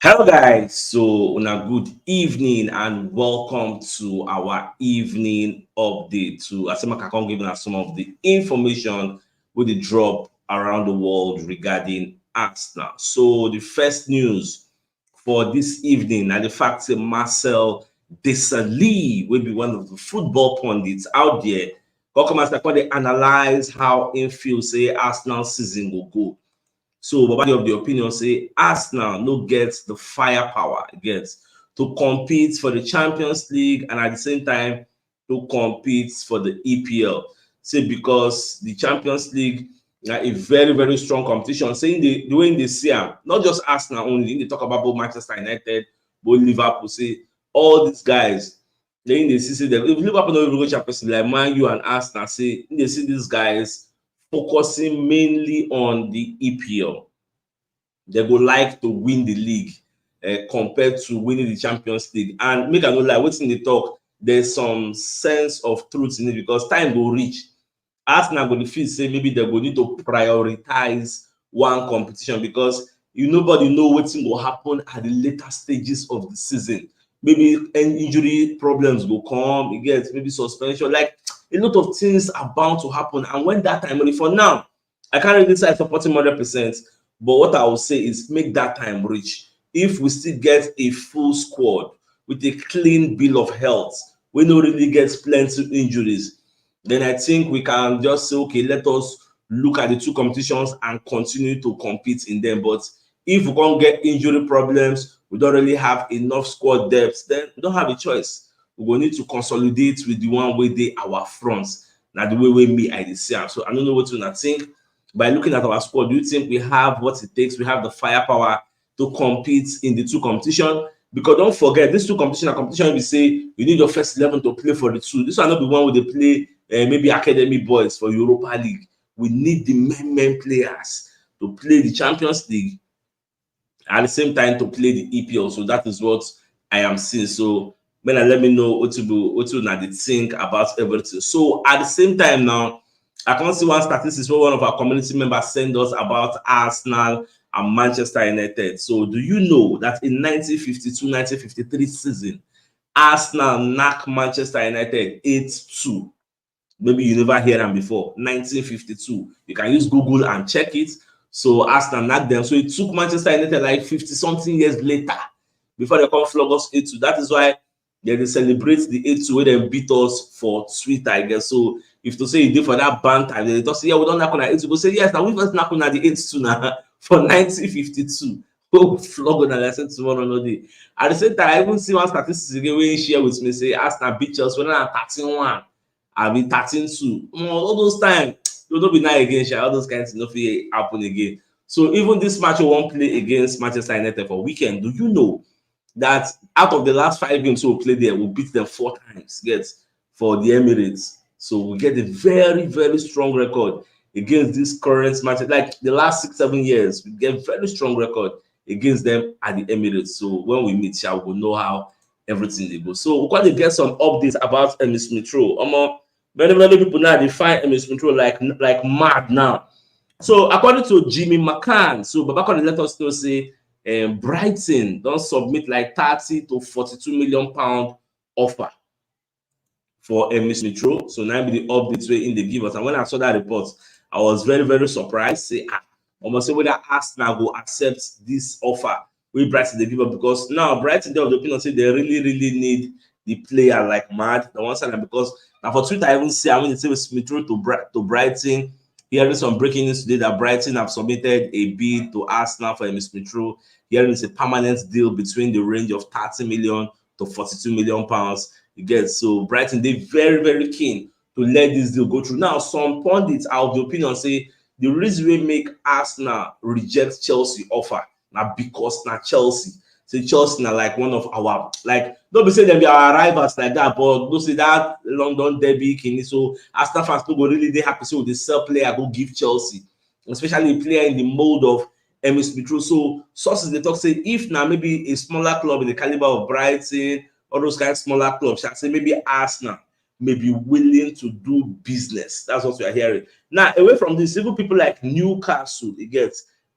Hello guys, so on a good evening and welcome to our evening update to Asema Kakon giving us some of the information with the drop around the world regarding Arsenal. So the first news for this evening and the fact that Marcel Desailly will be one of the football pundits out there. Come as they analyze how in feel say Arsenal season will go. So Baba of the opinion say Arsenal no gets the firepower gets to compete for the Champions League and at the same time to compete for the EPL. Say because the Champions League na a very strong competition. Saying the way they see am, not just Arsenal only. They talk about both Manchester United, both Liverpool. Say all these guys. Then they see them. If Liverpool no even go Champions League like Man U and Arsenal, say they see these guys focusing mainly on the EPL. They go like to win the league compared to winning the Champions League. And make I no lie, wetin dey talk, there's some sense of truth in it because time go reach. Arsenal go dey feel say maybe they go need to prioritize one competition because nobody know wetin go happen at the later stages of the season. Maybe injury problems go come, you get maybe suspension, like a lot of things are bound to happen. And when that time reach, for now, I can't really say I support him 100%, but what I will say is make that time reach. If we still get a full squad with a clean bill of health, we no really get plenty injuries, then I think we can just say, okay, let us look at the two competitions and continue to compete in them. But if we can't get injury problems, we don't really have enough squad depth, then we don't have a choice. We will need to consolidate with the one way they our fronts. Now the way me I see. So I don't know what to think. By looking at our squad, do you think we have what it takes? We have the firepower to compete in the two competition? Because don't forget, these two competition we say you need your first 11 to play for the two. This will not be one where they play maybe academy boys for Europa League. We need the main players to play the Champions League at the same time to play the EPL. So that is what I am seeing. So let me know what you think about everything. So at the same time now, I can see one statistics where one of our community members sent us about Arsenal and Manchester United. So do you know that in 1952-1953 season, Arsenal knocked Manchester United 8-2? Maybe you never heard them before. 1952. You can use Google and check it. So Arsenal knocked them. So it took Manchester United like 50-something years later before they come flog us 8-2. That is why they celebrate the 8-2 where they beat us for Twitter, I guess. So if to say you did for that banter, they just say, yeah, we don't knock on that 8-2. Go say, yes, now we first knock on the 8-2 now for 1952. Oh, flog on that lesson tomorrow, no day. At the same time, I even see one statistics again where he share with me, say Arsenal beat Chelsea when I'm 13-1. I be 13-2. All those times, don't be nice again, all those kinds of nothing happen again. So even this match we won't play against Manchester United for weekend. Do you know that out of the last 5 games we played there, we beat them 4 times, for the Emirates. So we get a very strong record against this current match. Like the last 6-7 years, we get very strong record against them at the Emirates. So when we meet here, we'll know how everything they go. So we're going to get some updates about Emil Smith Rowe. Many people now they find Emil Smith Rowe like mad now. So according to Jimmy McCann, so Babacon let us know say Brighton don't submit like 30 to 42 million pound offer for Emil Smith Rowe. So now be the updates way in the give us. And when I saw that report, I was very surprised. Say almost say whether Arsenal will accept this offer with Brighton they give up, because now Brighton they have the opinion say they really need the player like mad. The one side because now for Twitter I even see they say Smith Rowe to Brighton. Hearing some breaking news today that Brighton have submitted a bid to Arsenal for Emil Smith Rowe. Hearing it's a permanent deal between the range of 30 million to 42 million pounds. You get, so Brighton they very keen to let this deal go through. Now some pundits are of the opinion say the reason we make Arsenal reject Chelsea offer now because now Chelsea now like one of our, like, don't be saying them be our rivals like that, but don't say that London derby kini. So Arsenal fans don't go really they happy so the sell player go give Chelsea, especially a player in the mold of Emil Smith Rowe. So sources they talk say if now maybe a smaller club in the caliber of Brighton, all those kind of smaller clubs, I say maybe Arsenal may be willing to do business. That's what we are hearing. Now, away from this, even people like Newcastle,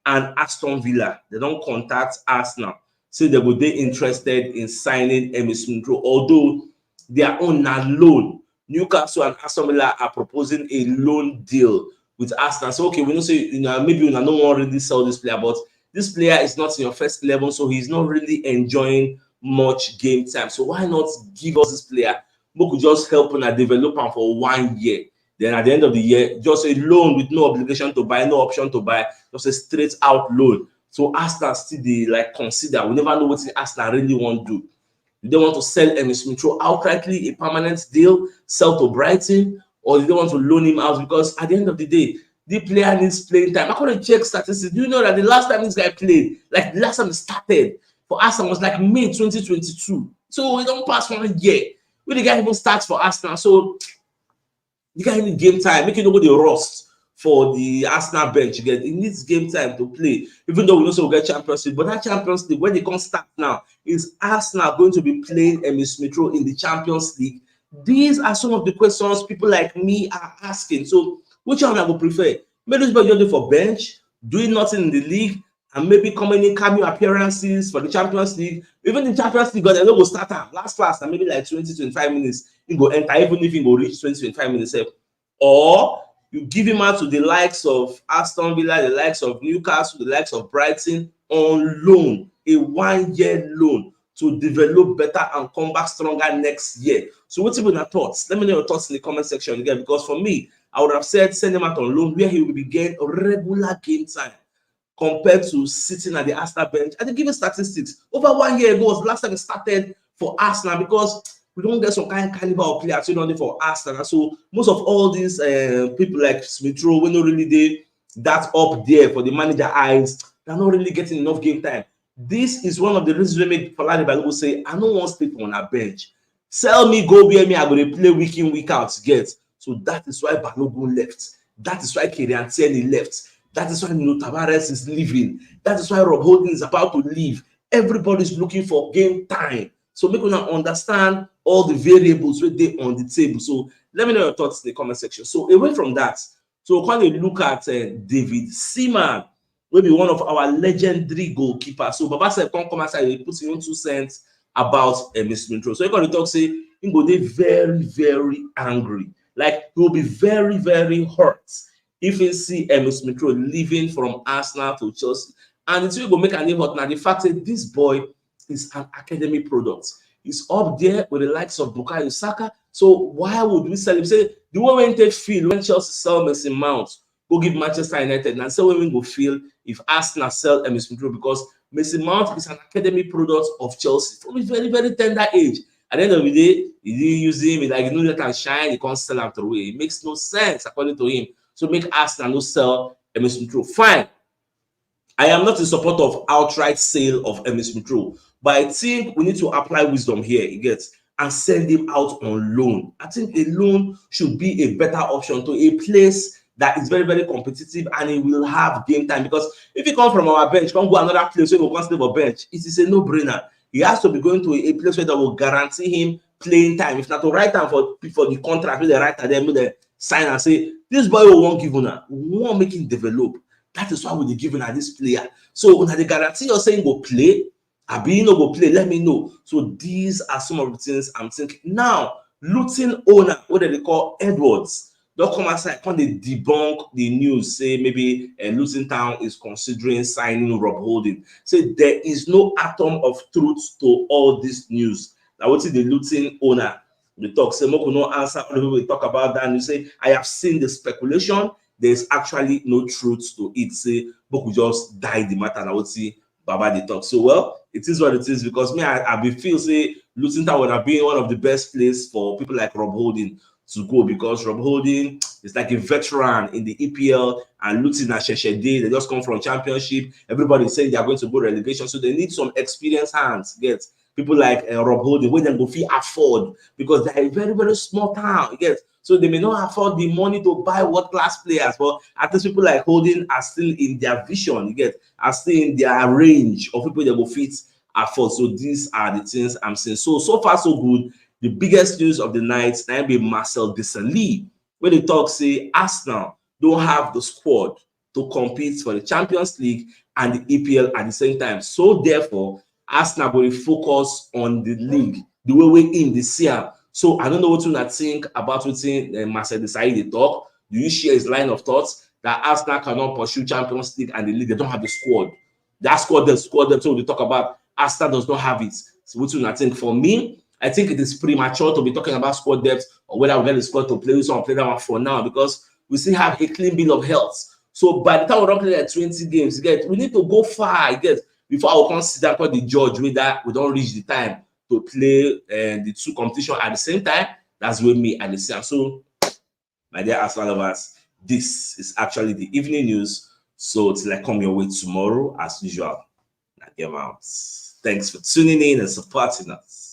and Aston Villa, they don't contact Arsenal. say they would be interested in signing Emerson Smith Rowe, although their own are loan. Newcastle and Aston Villa are proposing a loan deal with Arsenal. So okay, we know say maybe we don't want to really sell this player, but this player is not in your first 11, so he's not really enjoying much game time. So why not give us this player? We could just help and develop him for 1 year. Then at the end of the year, just a loan with no obligation to buy, no option to buy, just a straight out loan. So Arsenal still they like consider. We never know what Arsenal really want to do. They want to sell Emerson Smith Rowe outrightly, a permanent deal, sell to Brighton, or they want to loan him out because at the end of the day, the player needs playing time. I couldn't check statistics. Do you know that the last time this guy played, like the last time he started for Arsenal was like May 2022. So we don't pass 1 year. When the guy even starts for Arsenal, so the guy need game time. Make you know what the rust for the Arsenal bench. You get it needs game time to play. Even though we also get Champions League, but that Champions League when they can't start now is Arsenal going to be playing Emerson Smith Rowe in the Champions League? These are some of the questions people like me are asking. So which one I would prefer? Maybe this just for bench, doing nothing in the league, and maybe coming in cameo appearances for the Champions League. Even the Champions League, they don't go start up last and maybe like 20-25 minutes. He go enter, even if he go reach 20-25 minutes. Or you give him out to the likes of Aston Villa, the likes of Newcastle, the likes of Brighton on loan, a 1 year loan to develop better and come back stronger next year. So what's your thoughts? Let me know your thoughts in the comment section again, because for me, I would have said send him out on loan where he will be getting regular game time compared to sitting at the Arsenal bench. I think give you statistics. Over 1 year ago was the last time he started for Arsenal because we don't get some kind of caliber of players only for Arsenal. So most of all these people like Smith Rowe, we're not really they that up there for the manager eyes. They're not really getting enough game time. This is one of the reasons we make Falani Balogun say, I don't want people on a bench. Sell me, go bear me, I'm going to play week in, week out to get. So that is why Balogun left. That is why Kylian Tierney left. That is why Tavares is leaving. That is why Rob Holding is about to leave. Everybody's looking for game time. So make una understand all the variables with they on the table. So let me know your thoughts in the comment section. So away from that, so we're going to look at David Seaman, will be one of our legendary goalkeepers. So Baba said, come outside, he puts his own 2 cents about Emerson Smith Rowe. So you're going to talk, say, he will be very, very angry. Like, he will be very, very hurt if you see Emerson Smith Rowe leaving from Arsenal to Chelsea. And it's will make an impact now. The fact that this boy is an academy product. He's up there with the likes of Bukayo Saka. So why would we sell him? Say, the way we take feel when Chelsea sell Mason Mount, go give Manchester United, and so we go feel if Arsenal sell Emerson Smith Rowe, because Mason Mount is an academy product of Chelsea from a very, very tender age. At the end of the day, he didn't use him. He like, that can shine, he can't sell him away. It makes no sense according to him. So make Arsenal no sell Emerson Smith Rowe. Fine. I am not in support of outright sale of Emerson Smith Rowe, but I think we need to apply wisdom here, you get, and send him out on loan. I think a loan should be a better option to a place that is very, very competitive and he will have game time. Because if he come from our bench, come go another place where he will stay for bench, it is a no-brainer. He has to be going to a place where that will guarantee him playing time. If not to write time for the contract, with the writer, then with the sign and say, this boy will won't give una, we won't make him develop. That is why we're giving at this player. So when the guarantee you're saying go play, Abi no go play, let me know. So these are some of the things I'm thinking. Now, Luton owner, what they call Edwards, don't come outside, can they debunk the news, say maybe Luton Town is considering signing Rob Holding. Say there is no atom of truth to all this news. Now, what is the Luton owner? We talk, say, Moko no answer, we talk about that, and you say, I have seen the speculation. There's actually no truth to it. Say, but we just die the matter. And I would see Baba the talk. So, well, it is what it is, because me, I feel say Luton Town would have been one of the best places for people like Rob Holding to go, because Rob Holding is like a veteran in the EPL, and Luton and Sheshede, they just come from championship. Everybody is saying they are going to go relegation, so they need some experienced hands. Get people like Rob Holding, where they go feel afford, because they're a very, very small town. Get so they may not afford the money to buy world-class players, but at least people like Holding are still in their vision. You get are still in their range of people that will fit afford. So these are the things I'm saying. So far so good. The biggest news of the night now be Marcel Desailly, where they talk say Arsenal don't have the squad to compete for the Champions League and the EPL at the same time. So therefore, Arsenal will focus on the league the way we in this year. So I don't know what you think about what Marcel Desailly they talk. Do you share his line of thoughts that Arsenal cannot pursue Champions League and the league? They don't have the squad. That squad them. So we talk about Arsenal does not have it. So what you think? For me, I think it is premature to be talking about squad depth or whether we get the squad to play with someone play that one for now because we still have a clean bill of health. So by the time we don't play like 20 games, we need to go far, before I will consider the judge whether we don't reach the time to play the two competitions at the same time. That's with me at the same. So, my dear Arsenal lovers, this is actually the evening news. So till I come your way tomorrow, as usual, thanks for tuning in and supporting us.